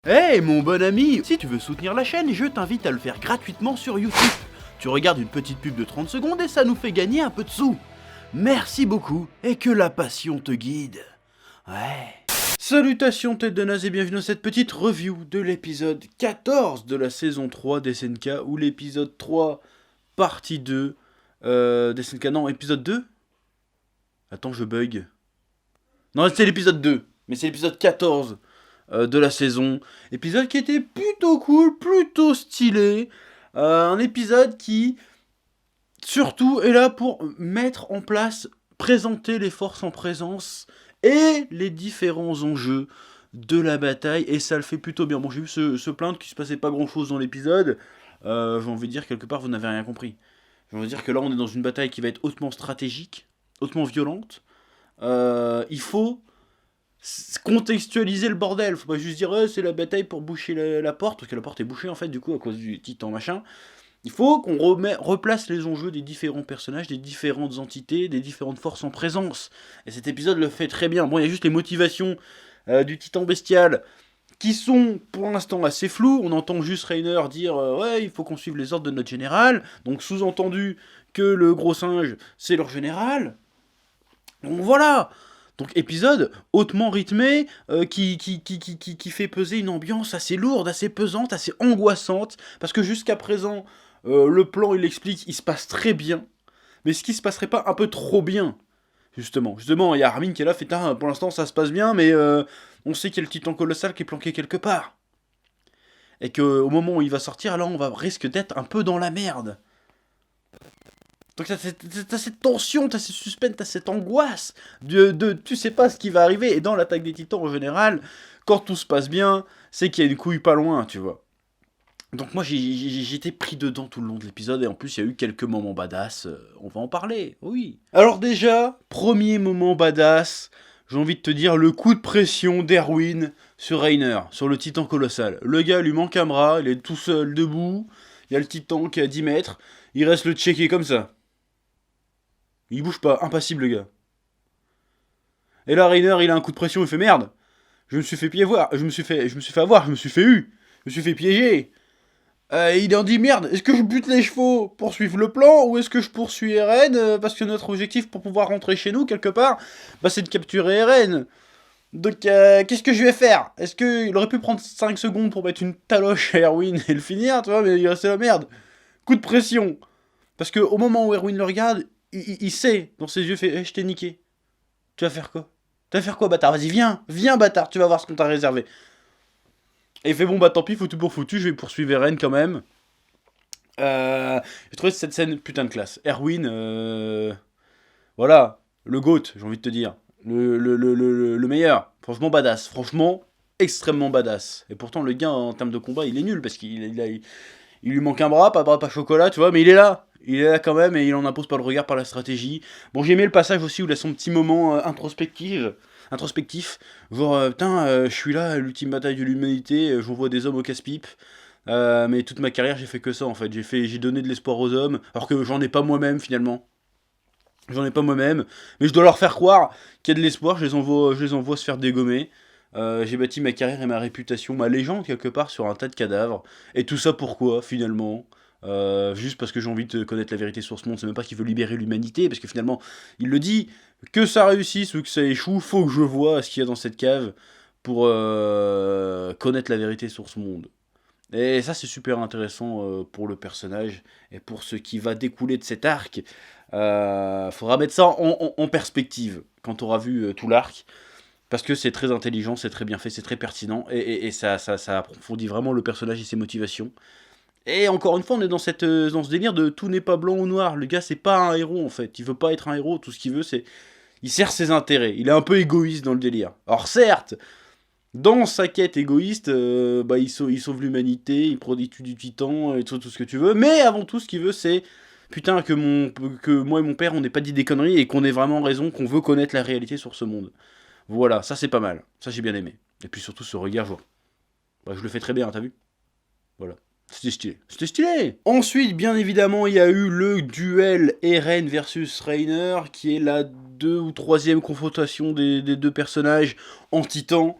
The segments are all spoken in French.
Hey mon bon ami, si tu veux soutenir la chaîne, je t'invite à le faire gratuitement sur YouTube. Tu regardes une petite pub de 30 secondes et ça nous fait gagner un peu de sous. Merci beaucoup et que la passion te guide. Ouais. Salutations tête de naze et bienvenue dans cette petite review de l'épisode 14 de la saison 3 d'SNK, ou l'épisode 3 partie 2 d'SNK, non, épisode 2. Attends, je bug. Non, c'est l'épisode 2, mais c'est l'épisode 14 de la saison. Épisode qui était plutôt cool, plutôt stylé. Un épisode qui, surtout, est là pour mettre en place, présenter les forces en présence et les différents enjeux de la bataille. Et ça le fait plutôt bien. Bon, j'ai vu se plaindre qu'il se passait pas grand chose dans l'épisode. J'ai envie de dire, quelque part, vous n'avez rien compris. J'ai envie de dire que là, on est dans une bataille qui va être hautement stratégique, hautement violente. Il faut contextualiser le bordel, faut pas juste dire c'est la bataille pour boucher la porte, parce que la porte est bouchée en fait du coup à cause du titan machin. Il faut qu'on replace les enjeux des différents personnages, des différentes entités, des différentes forces en présence. Et cet épisode le fait très bien. Bon, il y a juste les motivations du titan bestial qui sont pour l'instant assez floues. On entend juste Reiner dire ouais, il faut qu'on suive les ordres de notre général. Donc sous-entendu que le gros singe c'est leur général. Donc voilà. Donc épisode hautement rythmé, qui fait peser une ambiance assez lourde, assez pesante, assez angoissante, parce que jusqu'à présent, le plan, il l'explique, il se passe très bien, mais ce qui se passerait pas un peu trop bien, justement, il y a Armin qui est là, fait, pour l'instant ça se passe bien, mais on sait qu'il y a le titan colossal qui est planqué quelque part, et qu'au moment où il va sortir, là on risque d'être un peu dans la merde. Donc t'as cette tension, t'as ce suspense, t'as cette angoisse de tu sais pas ce qui va arriver. Et dans l'attaque des titans en général, quand tout se passe bien, c'est qu'il y a une couille pas loin, tu vois. Donc moi j'étais pris dedans tout le long de l'épisode, et en plus il y a eu quelques moments badass, on va en parler, oui. Alors déjà, premier moment badass, j'ai envie de te dire le coup de pression d'Erwin sur Reiner, sur le titan colossal. Le gars lui manque un bras, il est tout seul debout, il y a le titan qui est à 10 mètres, il reste le checker comme ça. Il bouge pas, impassible le gars. Et là, Reiner, il a un coup de pression, il fait merde. Je me suis fait avoir, je me suis fait eu, je me suis fait piéger. Il en dit merde, est-ce que je bute les chevaux pour suivre le plan, ou est-ce que je poursuis Eren parce que notre objectif pour pouvoir rentrer chez nous quelque part, bah c'est de capturer Eren. Donc qu'est-ce que je vais faire? Est-ce qu'il aurait pu prendre 5 secondes pour mettre une taloche à Erwin et le finir, tu vois, mais il restait la merde. Coup de pression. Parce que au moment où Erwin le regarde, il sait, dans ses yeux, fait je t'ai niqué. Tu vas faire quoi? Tu vas faire quoi, bâtard? Vas-y, viens, bâtard, tu vas voir ce qu'on t'a réservé. Et il fait bon, bah tant pis, foutu pour foutu, je vais poursuivre Eren quand même. J'ai trouvé cette scène putain de classe. Erwin, voilà, le GOAT, j'ai envie de te dire. Le meilleur. Franchement, badass. Franchement, extrêmement badass. Et pourtant, le gars, en termes de combat, il est nul, parce qu'il lui manque un bras, pas chocolat, tu vois, mais il est là. Il est là quand même, et il en impose pas le regard, par la stratégie. Bon, j'ai aimé le passage aussi où il a son petit moment introspectif. Genre, je suis là, l'ultime bataille de l'humanité, j'envoie des hommes au casse-pipe. Mais toute ma carrière, j'ai fait que ça, en fait. J'ai donné de l'espoir aux hommes, alors que j'en ai pas moi-même, finalement. J'en ai pas moi-même, mais je dois leur faire croire qu'il y a de l'espoir, je les envoie se faire dégommer. J'ai bâti ma carrière et ma réputation, ma légende quelque part sur un tas de cadavres. Et tout ça pourquoi finalement? Juste parce que j'ai envie de connaître la vérité sur ce monde, c'est même pas qu'il veut libérer l'humanité, parce que finalement, il le dit, que ça réussisse ou que ça échoue, faut que je vois ce qu'il y a dans cette cave pour connaître la vérité sur ce monde. Et ça c'est super intéressant pour le personnage et pour ce qui va découler de cet arc. Faudra mettre ça en perspective quand tu auras vu tout l'arc. Parce que c'est très intelligent, c'est très bien fait, c'est très pertinent. Et ça approfondit vraiment le personnage et ses motivations. Et encore une fois, on est dans ce délire de tout n'est pas blanc ou noir. Le gars, c'est pas un héros en fait. Il veut pas être un héros, tout ce qu'il veut, c'est. Il sert ses intérêts. Il est un peu égoïste dans le délire. Alors certes, dans sa quête égoïste, il sauve l'humanité, il produit du titan, et tout ce que tu veux. Mais avant tout, ce qu'il veut, c'est putain que moi et mon père, on n'ait pas dit des conneries et qu'on ait vraiment raison, qu'on veut connaître la réalité sur ce monde. Voilà, ça c'est pas mal. Ça j'ai bien aimé. Et puis surtout ce regard, genre. Bah, je le fais très bien, t'as vu? Voilà. C'était stylé. C'était stylé. Ensuite, bien évidemment, il y a eu le duel Eren versus Reiner, qui est la 2e ou 3e confrontation des deux personnages en titan.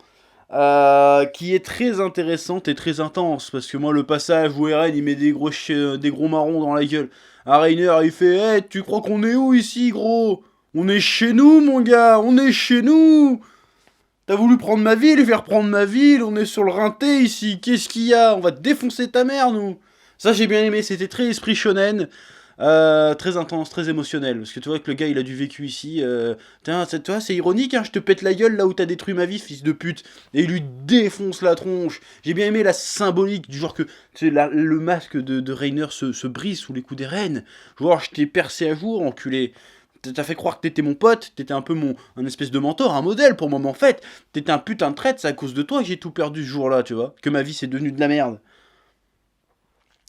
qui est très intéressante et très intense. Parce que moi, le passage où Eren il met des gros marrons dans la gueule à Reiner, il fait hey, tu crois qu'on est où ici, gros? On est chez nous, mon gars, on est chez nous! T'as voulu prendre ma ville et faire prendre ma ville, on est sur le rinté ici, qu'est-ce qu'il y a? On va te défoncer ta mère, nous! Ça, j'ai bien aimé, c'était très esprit shonen. Très intense, très émotionnel. Parce que tu vois que le gars, il a du vécu ici. Toi, c'est ironique, hein, je te pète la gueule là où t'as détruit ma vie, fils de pute. Et il lui défonce la tronche. J'ai bien aimé la symbolique du genre que le masque de Reiner se brise sous les coups des reines. Genre, je t'ai percé à jour, enculé. T'as fait croire que t'étais mon pote, t'étais un peu un espèce de mentor, un modèle pour moi, mais en fait, t'étais un putain de traître, c'est à cause de toi que j'ai tout perdu ce jour-là, tu vois. Que ma vie c'est devenu de la merde.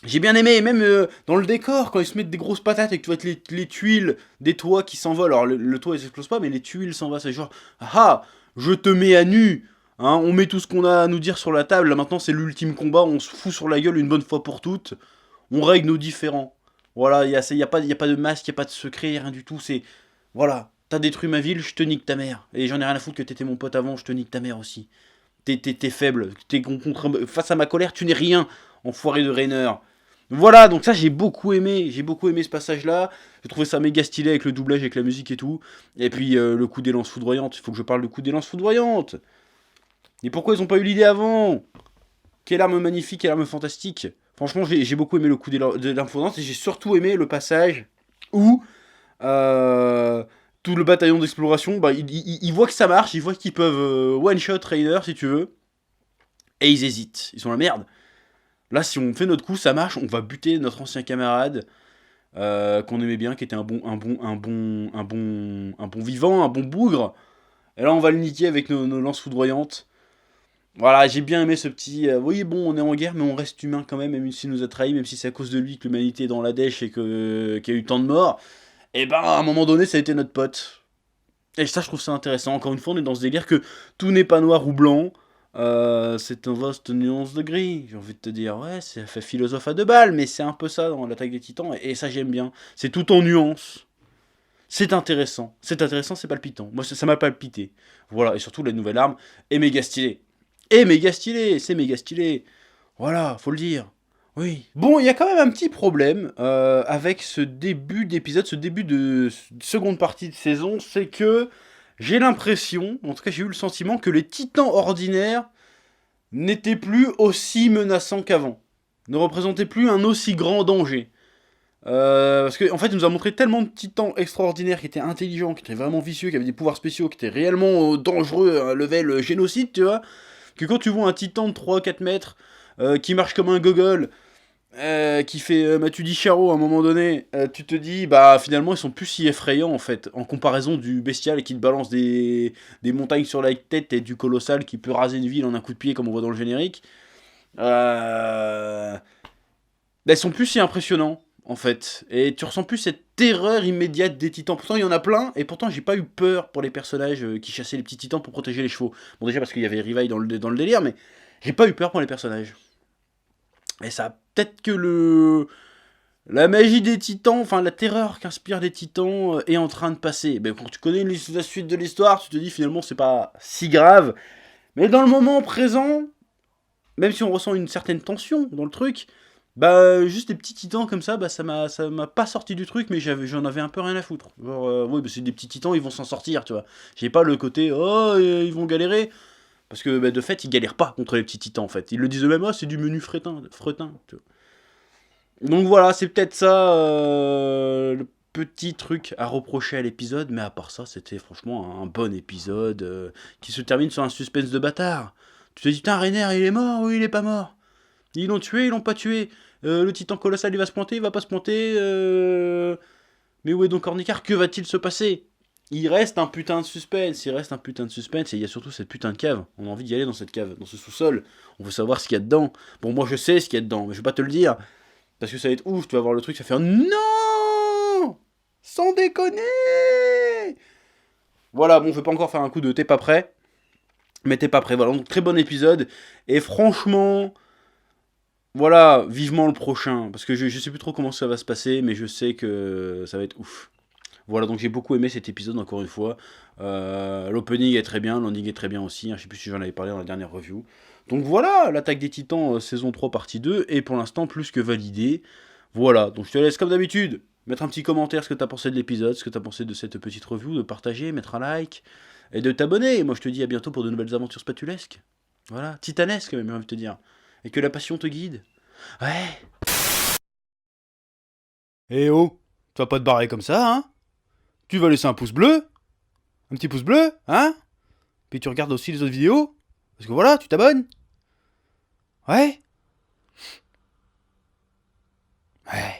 J'ai bien aimé, même dans le décor, quand ils se mettent des grosses patates et que tu vois les tuiles des toits qui s'envolent. Alors le toit il s'explose pas, mais les tuiles s'en vont. C'est genre, ah, je te mets à nu. Hein, on met tout ce qu'on a à nous dire sur la table. Là maintenant c'est l'ultime combat. On se fout sur la gueule une bonne fois pour toutes. On règle nos différends. Voilà, il y a pas de masque, il y a pas de secret, rien du tout. C'est voilà, t'as détruit ma ville, je te nique ta mère. Et j'en ai rien à foutre que t'étais mon pote avant, je te nique ta mère aussi. T'es faible, face à ma colère, tu n'es rien, enfoiré de Rainer. Voilà, donc ça j'ai beaucoup aimé ce passage-là. J'ai trouvé ça méga stylé avec le doublage, avec la musique et tout. Et puis le coup des lances foudroyantes, il faut que je parle du coup des lances foudroyantes. Et pourquoi ils ont pas eu l'idée avant? Quelle arme magnifique, quelle arme fantastique. Franchement, j'ai beaucoup aimé le coup des lances foudroyantes et j'ai surtout aimé le passage où tout le bataillon d'exploration, bah, ils voient que ça marche, ils voient qu'ils peuvent one-shot Rainer si tu veux. Et ils hésitent, ils sont la merde. Là, si on fait notre coup, ça marche, on va buter notre ancien camarade qu'on aimait bien, qui était un bon vivant, un bon bougre. Et là, on va le niquer avec nos lances foudroyantes. Voilà, j'ai bien aimé ce petit. Oui, bon, on est en guerre, mais on reste humain quand même, même s'il nous a trahis, même si c'est à cause de lui que l'humanité est dans la dèche et qu'il y a eu tant de morts. Et ben, à un moment donné, ça a été notre pote. Et ça, je trouve ça intéressant. Encore une fois, on est dans ce délire que tout n'est pas noir ou blanc. C'est un vaste nuance de gris. J'ai envie de te dire, ouais, c'est fait philosophe à deux balles, mais c'est un peu ça dans l'attaque des titans, et ça, j'aime bien. C'est tout en nuance. C'est intéressant. C'est intéressant, c'est palpitant. Moi, ça m'a palpité. Voilà, et surtout, la nouvelle arme est méga stylée. Et méga stylée, c'est méga stylé. Voilà, faut le dire. Oui. Bon, il y a quand même un petit problème avec ce début d'épisode, ce début de seconde partie de saison, c'est que j'ai l'impression, en tout cas j'ai eu le sentiment, que les titans ordinaires n'étaient plus aussi menaçants qu'avant. Ne représentaient plus un aussi grand danger. Parce qu'en fait, il nous a montré tellement de titans extraordinaires qui étaient intelligents, qui étaient vraiment vicieux, qui avaient des pouvoirs spéciaux, qui étaient réellement dangereux, un level génocide, tu vois, que quand tu vois un titan de 3-4 mètres qui marche comme un gogol, qui fait Mathieu Charo à un moment donné, tu te dis, bah finalement ils sont plus si effrayants en fait, en comparaison du bestial qui te balance des montagnes sur la tête et du colossal qui peut raser une ville en un coup de pied comme on voit dans le générique. Ils sont plus si impressionnants en fait, et tu ressens plus cette terreur immédiate des titans. Pourtant il y en a plein, et pourtant j'ai pas eu peur pour les personnages qui chassaient les petits titans pour protéger les chevaux. Bon déjà parce qu'il y avait Rivaille dans le délire, mais j'ai pas eu peur pour les personnages. Et ça, peut-être que la magie des titans, enfin la terreur qu'inspire les titans est en train de passer. Ben, quand tu connais la suite de l'histoire, tu te dis finalement c'est pas si grave. Mais dans le moment présent, même si on ressent une certaine tension dans le truc, bah juste des petits titans comme ça, bah ça m'a pas sorti du truc, mais j'en avais un peu rien à foutre. Genre, oui, bah, c'est des petits titans, ils vont s'en sortir, tu vois. J'ai pas le côté, oh, ils vont galérer. Parce que bah, de fait, ils galèrent pas contre les petits titans en fait. Ils le disent eux-mêmes, oh, c'est du menu fretin, tu vois. Donc voilà, c'est peut-être ça le petit truc à reprocher à l'épisode, mais à part ça, c'était franchement un bon épisode qui se termine sur un suspense de bâtard. Tu te dis, putain, Rainer, il est mort ou il est pas mort? Ils l'ont tué, ils l'ont pas tué. Le titan colossal, il va se planter, il va pas se planter. Mais où est donc Ornicar? Que va-t-il se passer? Il reste un putain de suspense, et il y a surtout cette putain de cave. On a envie d'y aller dans cette cave, dans ce sous-sol. On veut savoir ce qu'il y a dedans. Bon, moi je sais ce qu'il y a dedans, mais je vais pas te le dire. Parce que ça va être ouf, tu vas voir le truc, ça va faire non, sans déconner. Voilà, bon, je vais pas encore faire un coup de t'es pas prêt. Mais t'es pas prêt, voilà, donc très bon épisode. Et franchement, voilà, vivement le prochain. Parce que je sais plus trop comment ça va se passer, mais je sais que ça va être ouf. Voilà, donc j'ai beaucoup aimé cet épisode, encore une fois. L'opening est très bien, l'ending est très bien aussi. Je sais plus si j'en avais parlé dans la dernière review. Donc voilà, l'Attaque des Titans, saison 3, partie 2, est pour l'instant plus que validée. Voilà, donc je te laisse comme d'habitude mettre un petit commentaire ce que tu as pensé de l'épisode, ce que tu as pensé de cette petite review, de partager, mettre un like, et de t'abonner. Et moi je te dis à bientôt pour de nouvelles aventures spatulesques. Voilà, titanesques même, j'ai envie de te dire. Et que la passion te guide. Ouais. Eh oh, tu vas pas te barrer comme ça, hein? Tu vas laisser un pouce bleu? Un petit pouce bleu, hein? Puis tu regardes aussi les autres vidéos? Parce que voilà, tu t'abonnes? Ouais? Ouais.